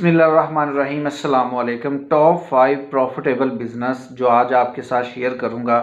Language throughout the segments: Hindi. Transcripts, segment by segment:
बिस्मिल्लाहिर्रहमानिर्रहीम अस्सलाम वालेकुम। टॉप 5 प्रॉफिटेबल बिज़नेस जो आज आपके साथ शेयर करूंगा,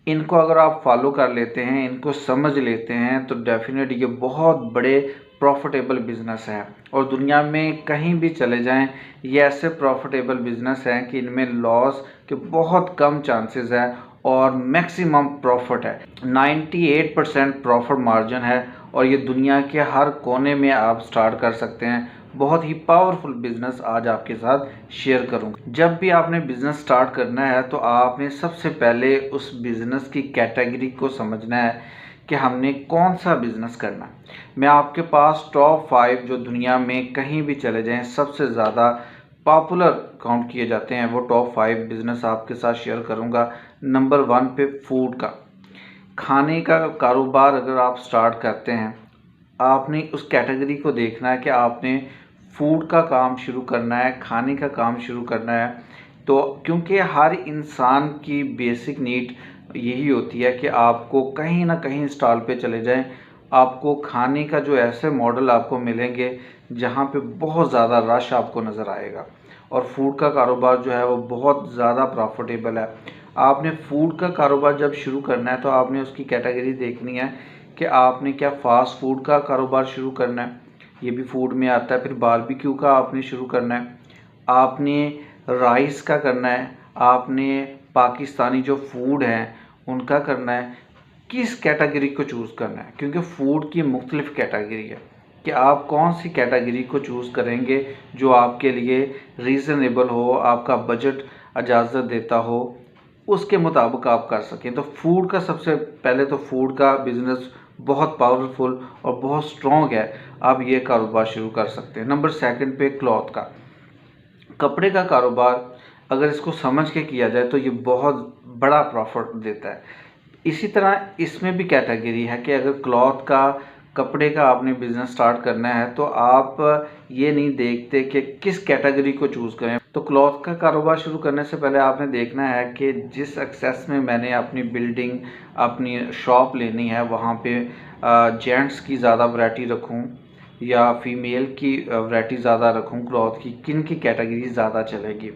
इनको अगर आप फॉलो कर लेते हैं, इनको समझ लेते हैं तो डेफिनेट ये बहुत बड़े प्रॉफिटेबल बिज़नेस हैं और दुनिया में कहीं भी चले जाएं ये ऐसे प्रॉफिटेबल बिज़नेस हैं कि इनमें लॉस के बहुत कम चांसेस है और मैक्सिमम प्रॉफिट है। 98% प्रॉफिट मार्जिन है और ये दुनिया के हर कोने में आप स्टार्ट कर सकते हैं। बहुत ही पावरफुल बिजनेस आज आपके साथ शेयर करूंगा। जब भी आपने बिजनेस स्टार्ट करना है तो आपने सबसे पहले उस बिजनेस की कैटेगरी को समझना है कि हमने कौन सा बिजनेस करना है। मैं आपके पास टॉप 5 जो दुनिया में कहीं भी चले जाएं सबसे ज़्यादा पॉपुलर काउंट किए जाते हैं वो टॉप 5 बिजनेस आपके साथ शेयर करूंगा। नंबर 1 पे फूड का, खाने का कारोबार अगर आप स्टार्ट करते हैं, आपने उस कैटेगरी को देखना है कि आपने फूड का काम शुरू करना है, खाने का काम शुरू करना है। तो क्योंकि हर इंसान की बेसिक नीड यही होती है कि आपको कहीं ना कहीं स्टॉल पे चले जाएं, आपको खाने का जो ऐसे मॉडल आपको मिलेंगे जहाँ पे बहुत ज़्यादा रश आपको नज़र आएगा और फूड का कारोबार जो है वो बहुत ज़्यादा प्रॉफिटेबल है। आपने फूड का कारोबार जब शुरू करना है तो आपने उसकी कैटेगरी देखनी है कि आपने क्या फास्ट फूड का कारोबार शुरू करना है, ये भी फूड में आता है। फिर बारबेक्यू का आपने शुरू करना है, आपने राइस का करना है, आपने पाकिस्तानी जो फूड हैं उनका करना है। किस कैटेगरी को चूज़ करना है, क्योंकि फूड की मुख्तलिफ कैटेगरी है कि आप कौन सी कैटेगरी को चूज़ करेंगे जो आपके लिए रीज़नेबल हो, आपका बजट इजाज़त देता हो, उसके मुताबिक आप कर सकें। तो फूड का सबसे पहले तो फूड का बिज़नेस बहुत पावरफुल और बहुत स्ट्रॉन्ग है, आप ये कारोबार शुरू कर सकते हैं। नंबर 2 पे क्लॉथ का, कपड़े का कारोबार अगर इसको समझ के किया जाए तो ये बहुत बड़ा प्रॉफिट देता है। इसी तरह इसमें भी कैटेगरी है कि अगर क्लॉथ का, कपड़े का आपने बिज़नेस स्टार्ट करना है तो आप ये नहीं देखते कि किस कैटेगरी को चूज़ करें। तो क्लॉथ का कारोबार शुरू करने से पहले आपने देखना है कि जिस एक्सेस में मैंने अपनी बिल्डिंग, अपनी शॉप लेनी है वहाँ पे जेंट्स की ज़्यादा वैरायटी रखूँ या फीमेल की वैरायटी ज़्यादा रखूँ, क्लॉथ की किन की कैटेगरी ज़्यादा चलेगी,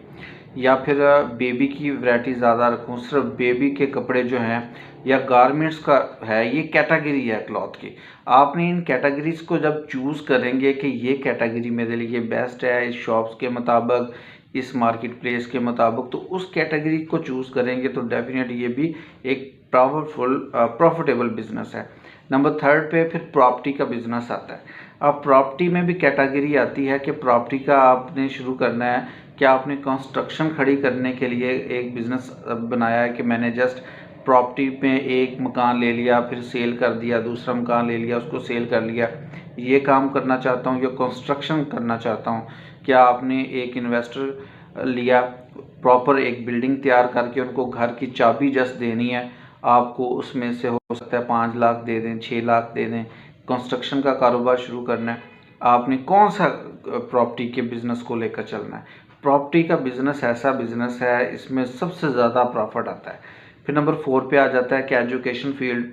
या फिर बेबी की वैरायटी ज़्यादा रखूँ, सिर्फ बेबी के कपड़े जो हैं या गारमेंट्स का है, ये कैटेगरी है क्लॉथ की। आपने इन कैटेगरीज को जब चूज़ करेंगे कि ये कैटेगरी मेरे लिए बेस्ट है इस शॉप्स के मुताबिक, इस मार्केट प्लेस के मुताबिक, तो उस कैटेगरी को चूज़ करेंगे तो डेफिनेट ये भी एक पावरफुल प्रॉफिटेबल बिजनेस है। नंबर 3 पे फिर प्रॉपर्टी का बिजनेस आता है। अब प्रॉपर्टी में भी कैटेगरी आती है कि प्रॉपर्टी का आपने शुरू करना है कि आपने कंस्ट्रक्शन खड़ी करने के लिए एक बिज़नेस बनाया है कि मैंने जस्ट प्रॉपर्टी में एक मकान ले लिया, फिर सेल कर दिया, दूसरा मकान ले लिया, उसको सेल कर लिया, ये काम करना चाहता हूँ या कंस्ट्रक्शन करना चाहता हूँ। क्या आपने एक इन्वेस्टर लिया, प्रॉपर एक बिल्डिंग तैयार करके उनको घर की चाबी जस्ट देनी है, आपको उसमें से हो सकता है 5 लाख दे दें, 6 लाख दे दें, कंस्ट्रक्शन का कारोबार शुरू करना है। आपने कौन सा प्रॉपर्टी के बिज़नेस को लेकर चलना है। प्रॉपर्टी का बिज़नेस ऐसा बिज़नेस है, इसमें सबसे ज़्यादा प्रॉफिट आता है। फिर नंबर 4 पे आ जाता है कि एजुकेशन फील्ड।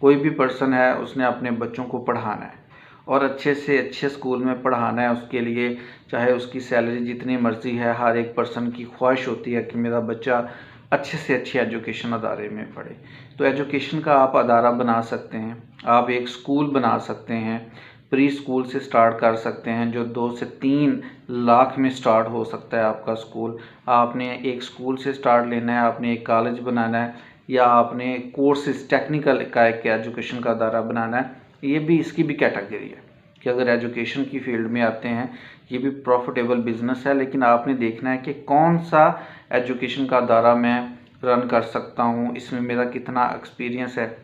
कोई भी पर्सन है, उसने अपने बच्चों को पढ़ाना है और अच्छे से अच्छे स्कूल में पढ़ाना है। उसके लिए चाहे उसकी सैलरी जितनी मर्ज़ी है, हर एक पर्सन की ख्वाहिश होती है कि मेरा बच्चा अच्छे से अच्छे एजुकेशन अदारे में पढ़े। तो एजुकेशन का आप अदारा बना सकते हैं, आप एक स्कूल बना सकते हैं, प्री स्कूल से स्टार्ट कर सकते हैं जो 2 से 3 लाख में स्टार्ट हो सकता है आपका स्कूल। आपने एक स्कूल से स्टार्ट लेना है, आपने एक कॉलेज बनाना है या आपने कोर्सेज टेक्निकल का एक एजुकेशन का अदारा बनाना है। ये भी, इसकी भी कैटेगरी है कि अगर एजुकेशन की फील्ड में आते हैं, ये भी प्रॉफिटेबल बिजनेस है, लेकिन आपने देखना है कि कौन सा एजुकेशन का अदारा मैं रन कर सकता हूँ, इसमें मेरा कितना एक्सपीरियंस है,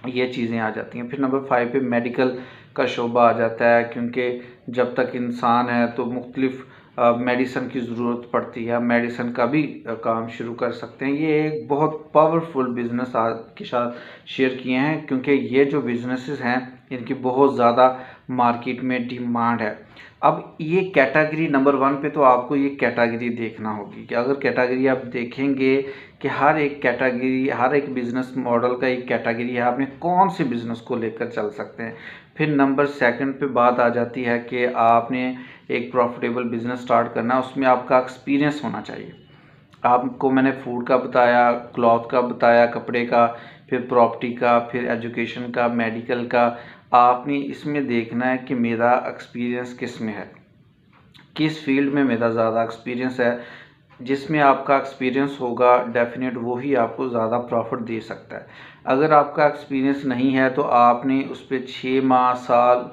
ये चीज़ें आ जाती हैं। फिर नंबर 5 पे मेडिकल का शोबा आ जाता है, क्योंकि जब तक इंसान है तो मुख्तलिफ मेडिसन की ज़रूरत पड़ती है, मेडिसन का भी काम शुरू कर सकते हैं। ये एक बहुत पावरफुल बिज़नेस आपके साथ शेयर किए हैं, क्योंकि ये जो बिज़नेसेस हैं इनकी बहुत ज़्यादा मार्केट में डिमांड है। अब ये कैटेगरी नंबर 1 पे तो आपको ये कैटेगरी देखना होगी कि अगर कैटेगरी आप देखेंगे कि हर एक कैटेगरी, हर एक बिज़नेस मॉडल का एक कैटेगरी है, आपने कौन से बिज़नेस को लेकर चल सकते हैं। फिर नंबर सेकंड पे बात आ जाती है कि आपने एक प्रॉफिटेबल बिज़नेस स्टार्ट करना है, उसमें आपका एक्सपीरियंस होना चाहिए। आपको मैंने फूड का बताया, क्लॉथ का बताया, कपड़े का, फिर प्रॉपर्टी का, फिर एजुकेशन का, मेडिकल का। आपने इसमें देखना है कि मेरा एक्सपीरियंस किस में है, किस फील्ड में मेरा ज़्यादा एक्सपीरियंस है। जिसमें आपका एक्सपीरियंस होगा डेफिनेट वही आपको ज़्यादा प्रॉफिट दे सकता है। अगर आपका एक्सपीरियंस नहीं है तो आपने उस पर 6 माह, साल,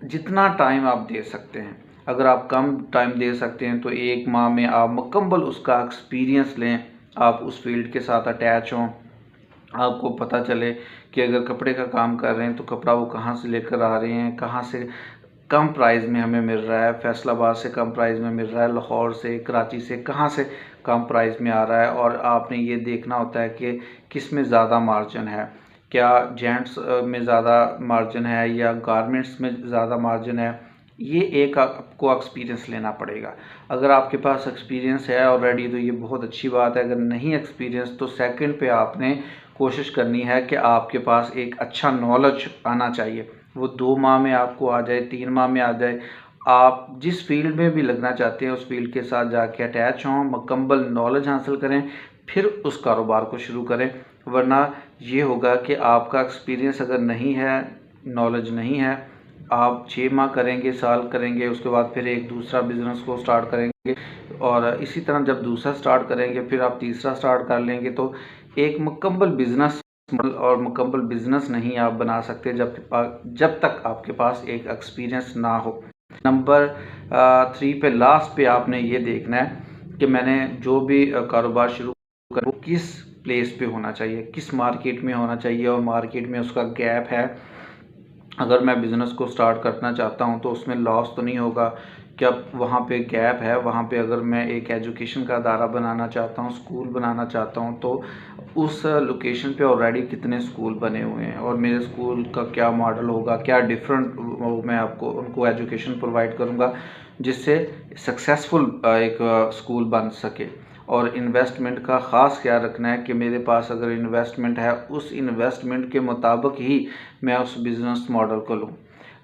जितना टाइम आप दे सकते हैं। अगर आप कम टाइम दे सकते हैं तो 1 माह में आप मुकम्मल उसका एक्सपीरियंस लें, आप उस फील्ड के साथ अटैच हों, आपको पता चले कि अगर कपड़े का काम कर रहे हैं तो कपड़ा वो कहाँ से लेकर आ रहे हैं, कहाँ से कम प्राइस में हमें मिल रहा है, फैसलाबाद से कम प्राइस में मिल रहा है, लाहौर से, कराची से कहाँ से कम प्राइस में आ रहा है। और आपने ये देखना होता है कि किस में ज़्यादा मार्जिन है, क्या जेंट्स में ज़्यादा मार्जिन है या गारमेंट्स में ज़्यादा मार्जिन है। ये एक आपको एक्सपीरियंस लेना पड़ेगा। अगर आपके पास एक्सपीरियंस है ऑलरेडी तो ये बहुत अच्छी बात है। अगर नहीं एक्सपीरियंस तो सेकंड पे आपने कोशिश करनी है कि आपके पास एक अच्छा नॉलेज आना चाहिए। वो 2 माह में आपको आ जाए, 3 माह में आ जाए। आप जिस फील्ड में भी लगना चाहते हैं उस फील्ड के साथ जाके अटैच हों, मुकम्मल नॉलेज हासिल करें, फिर उस कारोबार को शुरू करें। वरना ये होगा कि आपका एक्सपीरियंस अगर नहीं है, नॉलेज नहीं है, आप 6 माह करेंगे, साल करेंगे, उसके बाद फिर एक दूसरा बिज़नेस को स्टार्ट करेंगे और इसी तरह जब दूसरा स्टार्ट करेंगे फिर आप तीसरा स्टार्ट कर लेंगे, तो एक मुकम्मल बिज़नेस मॉडल और मुकम्मल बिज़नेस नहीं आप बना सकते जब तक आपके पास एक एक्सपीरियंस ना हो। नंबर 3 पे लास्ट पे आपने ये देखना है कि मैंने जो भी कारोबार शुरू कर वो किस प्लेस पे होना चाहिए, किस मार्केट में होना चाहिए और मार्केट में उसका गैप है। अगर मैं बिज़नेस को स्टार्ट करना चाहता हूँ तो उसमें लॉस तो नहीं होगा, क्या वहाँ पे गैप है। वहाँ पे अगर मैं एक एजुकेशन का अदारा बनाना चाहता हूँ, स्कूल बनाना चाहता हूँ, तो उस लोकेशन पे ऑलरेडी कितने स्कूल बने हुए हैं और मेरे स्कूल का क्या मॉडल होगा, क्या डिफरेंट मैं आपको उनको एजुकेशन प्रोवाइड करूँगा जिससे सक्सेसफुल एक स्कूल बन सके। और इन्वेस्टमेंट का ख़ास ख्याल रखना है कि मेरे पास अगर इन्वेस्टमेंट है उस इन्वेस्टमेंट के मुताबिक ही मैं उस बिज़नेस मॉडल को लूँ।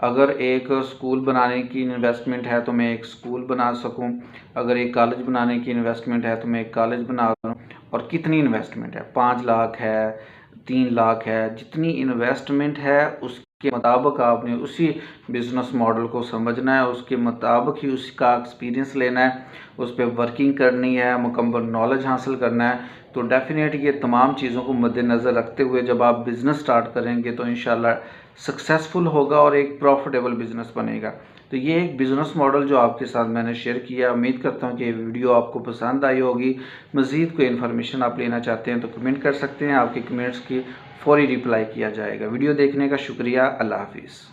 अगर एक स्कूल बनाने की इन्वेस्टमेंट है तो मैं एक स्कूल बना सकूं, अगर एक कॉलेज बनाने की इन्वेस्टमेंट है तो मैं एक कॉलेज बना लूँ। और कितनी इन्वेस्टमेंट है, 5 लाख है, 3 लाख है, जितनी इन्वेस्टमेंट है उसके मुताबिक आपने उसी बिज़नेस मॉडल को समझना है, उसके मुताबिक ही उसका एक्सपीरियंस लेना है, उस पर वर्किंग करनी है, मुकम्मल नॉलेज हासिल करना है। तो डेफिनेट ये तमाम चीज़ों को मद्देनज़र रखते हुए जब आप बिज़नेस स्टार्ट करेंगे तो इंशाल्लाह सक्सेसफुल होगा और एक प्रॉफिटेबल बिज़नेस बनेगा। तो ये एक बिज़नेस मॉडल जो आपके साथ मैंने शेयर किया। उम्मीद करता हूँ कि ये वीडियो आपको पसंद आई होगी। मज़ीद कोई इन्फॉर्मेशन आप लेना चाहते हैं तो कमेंट कर सकते हैं, आपके कमेंट्स की फ़ौरी रिप्लाई किया जाएगा। वीडियो देखने का शुक्रिया। अल्लाह हाफ़िज़।